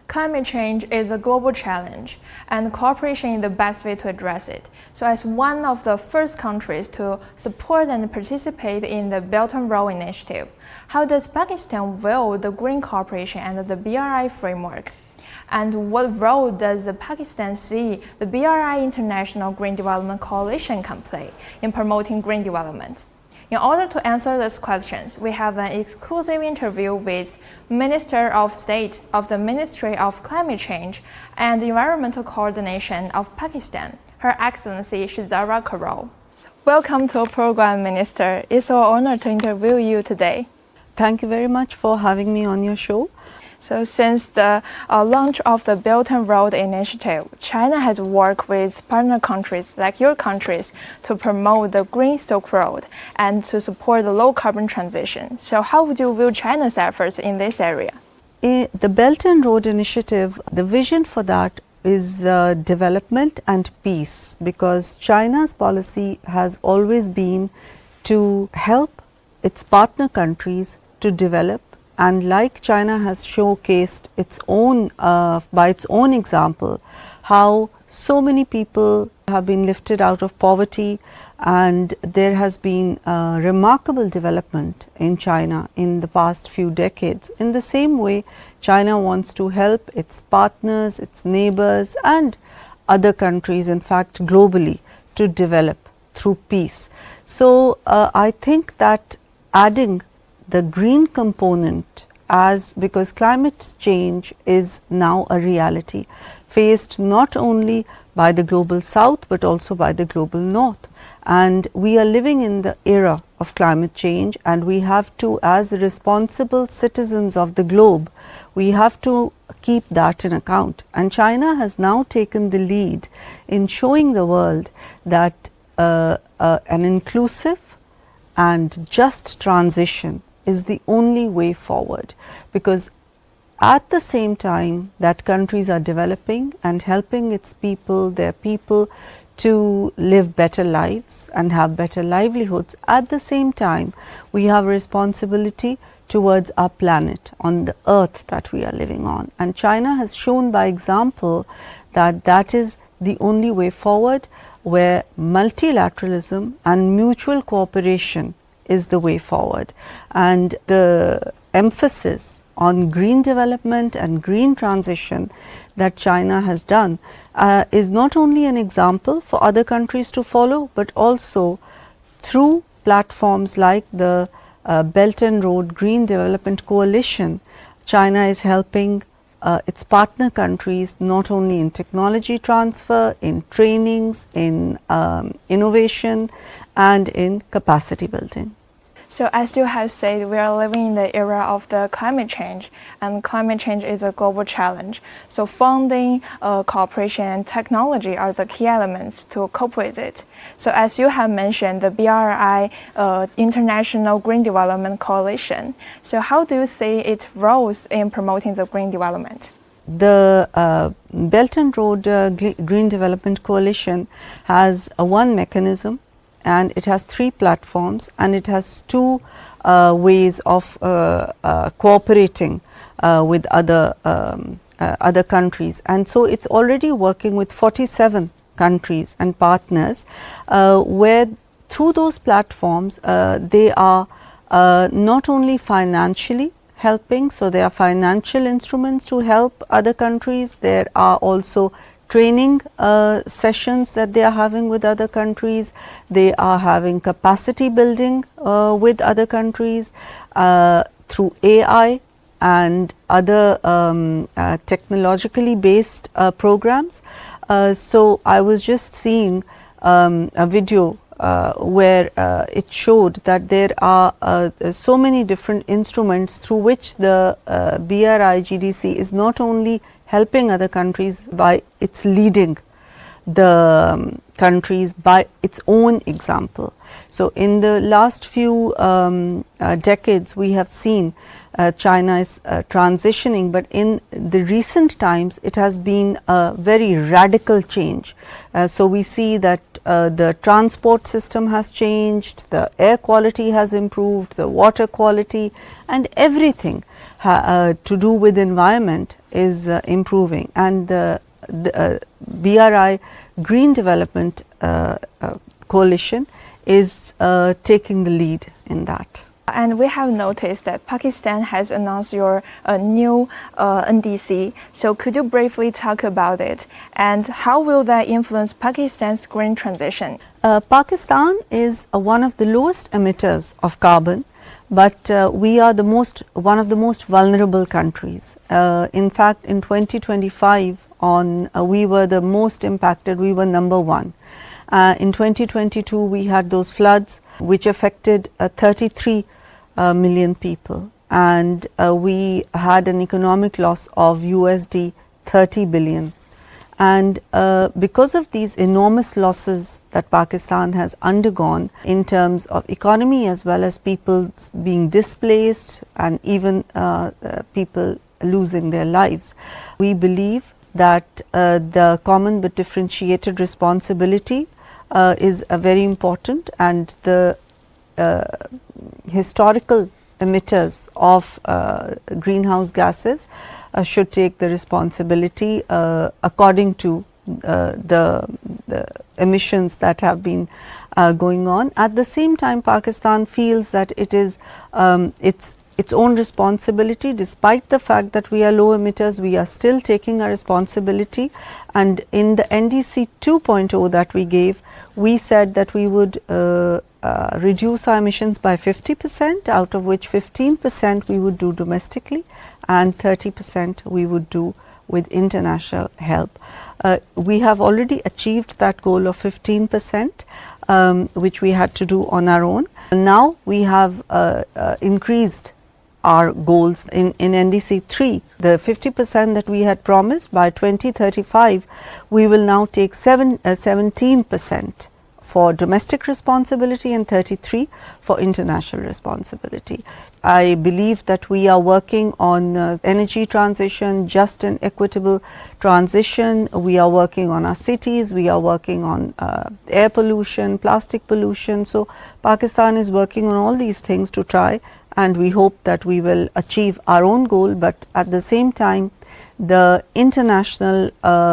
Climate change is a global challenge, and cooperation is the best way to address it. So as one of the first countries to support and participate in the Belt and Road Initiative, how does Pakistan view the green cooperation and the BRI framework? And what role does Pakistan see the BRI International Green Development Coalition can play in promoting green development? In order to answer these questions, we have an exclusive interview with Minister of State of the Ministry of Climate Change and Environmental Coordination of Pakistan, Her Excellency Shezra Kharal. Welcome to our program, Minister. It's our honor to interview you today. Thank you very much for having me on your show. So since the launch of the Belt and Road Initiative, China has worked with partner countries like your countries to promote the Green Silk Road and to support the low carbon transition. So how would you view China's efforts in this area? The Belt and Road Initiative, the vision for that is development and peace, because China's policy has always been to help its partner countries to develop. And like China has showcased its own, by its own example, how so many people have been lifted out of poverty, and there has been remarkable development in China in the past few decades. In the same way, China wants to help its partners, its neighbors and other countries, in fact globally, to develop through peace. So I think that adding the green component, because climate change is now a reality, faced not only by the global south but also by the global north, and we are living in the era of climate change, and we have to, as responsible citizens of the globe, we have to keep that in account. And China has now taken the lead in showing the world that an inclusive and just transition is the only way forward, because at the same time that countries are developing and helping its people, their people, to live better lives and have better livelihoods, at the same time we have a responsibility towards our planet, on the earth that we are living on. And China has shown by example that that is the only way forward, where multilateralism and mutual cooperation is the way forward. And the emphasis on green development and green transition that China has done is not only an example for other countries to follow, but also through platforms like the Belt and Road Green Development Coalition. China is helping its partner countries not only in technology transfer, in trainings, in innovation and in capacity building. So as you have said, we are living in the era of the climate change, and climate change is a global challenge. So funding, cooperation and technology are the key elements to cope with it. So as you have mentioned, the BRI International Green Development Coalition. So how do you see its roles in promoting the green development? The Belt and Road Green Development Coalition has one mechanism, and it has 3 platforms, and it has 2 ways of cooperating with other countries. And so it's already working with 47 countries and partners, where through those platforms they are not only financially helping, so there are financial instruments to help other countries. There are also training sessions that they are having with other countries. They are having capacity building with other countries through AI and other technologically based programs. So I was just seeing a video where it showed that there are so many different instruments through which the BRI GDC is not only helping other countries by its leading the countries by its own example. So in the last few decades we have seen China is transitioning, but in the recent times it has been a very radical change. So we see that the transport system has changed, the air quality has improved, the water quality and everything to do with environment is improving, and the BRI Green Development Coalition is taking the lead in that. And we have noticed that Pakistan has announced your new NDC. So could you briefly talk about it, and how will that influence Pakistan's green transition? Pakistan is one of the lowest emitters of carbon, but we are one of the most vulnerable countries. In fact, in 2025, we were the most impacted. We were number one. In 2022, we had those floods which affected 33 million people, and we had an economic loss of USD 30 billion. And because of these enormous losses that Pakistan has undergone in terms of economy, as well as people being displaced and even people losing their lives, we believe that the common but differentiated responsibility is very important, and the historical emitters of greenhouse gases should take the responsibility according to the emissions that have been going on. At the same time, Pakistan feels that it is its own responsibility. Despite the fact that we are low emitters, we are still taking our responsibility, and in the NDC 2.0 that we gave, we said that we would reduce our emissions by 50%, out of which 15% we would do domestically and 30% we would do with international help. We have already achieved that goal of 15%, which we had to do on our own. Now we have increased our goals in NDC 3, the 50% that we had promised by 2035, we will now take 17% for domestic responsibility and 33% for international responsibility. I believe that we are working on energy transition, just and equitable transition. We are working on our cities, we are working on air pollution, plastic pollution. So Pakistan is working on all these things to try, and we hope that we will achieve our own goal, but at the same time the international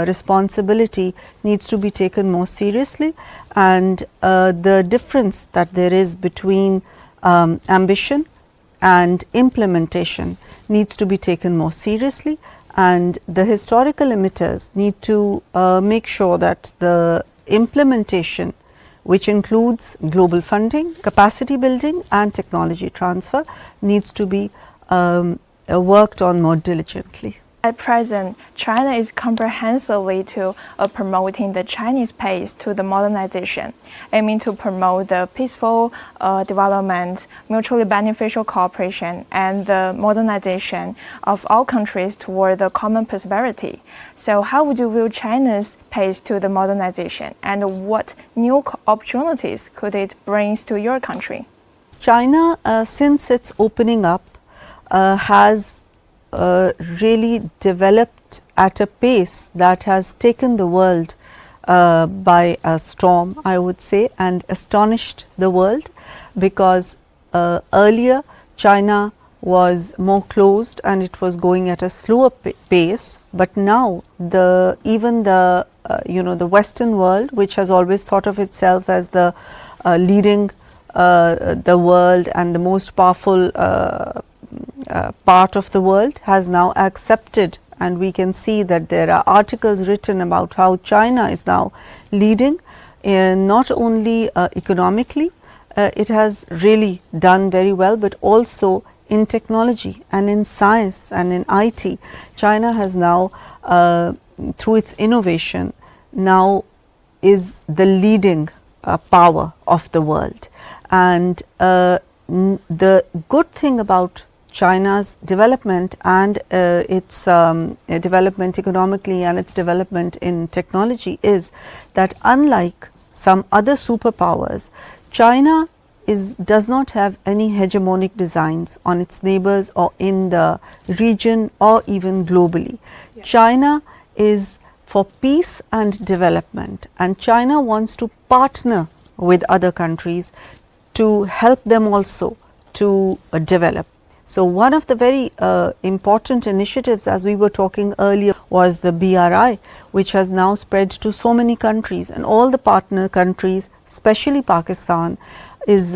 responsibility needs to be taken more seriously, and the difference that there is between ambition and implementation needs to be taken more seriously, and the historical emitters need to make sure that the implementation, which includes global funding, capacity building and technology transfer, needs to be worked on more diligently. At present, China is comprehensively promoting the Chinese pace to the modernization, aiming to promote the peaceful development, mutually beneficial cooperation, and the modernization of all countries toward the common prosperity. So how would you view China's pace to the modernization, and what new opportunities could it bring to your country? China, since its opening up, has really developed at a pace that has taken the world by a storm, I would say, and astonished the world, because earlier China was more closed and it was going at a slower pace, but now even the Western world, which has always thought of itself as the leading the world and the most powerful part of the world, has now accepted, and we can see that there are articles written about how China is now leading not only economically, it has really done very well, but also in technology and in science and in IT. China has now through its innovation now is the leading power of the world, and the good thing about China's development and its development economically and its development in technology is that, unlike some other superpowers, China does not have any hegemonic designs on its neighbors or in the region or even globally. Yeah. China is for peace and development, and China wants to partner with other countries to help them also to develop. So one of the very important initiatives, as we were talking earlier, was the BRI, which has now spread to so many countries, and all the partner countries, especially Pakistan, is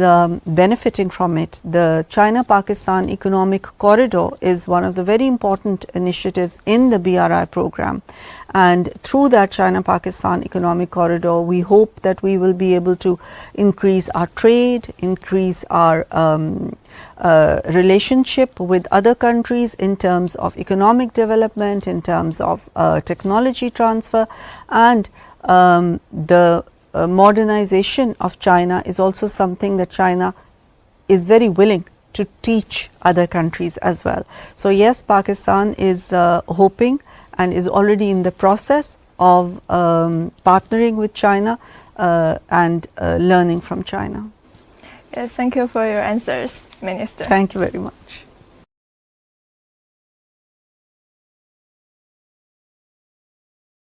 benefiting from it. The China-Pakistan Economic Corridor is one of the very important initiatives in the BRI program, and through that China-Pakistan Economic Corridor, we hope that we will be able to increase our trade, increase our relationship with other countries in terms of economic development, in terms of technology transfer, and the modernization of China is also something that China is very willing to teach other countries as well. So yes, Pakistan is hoping and is already in the process of partnering with China and learning from China. Yes, thank you for your answers, Minister. Thank you very much.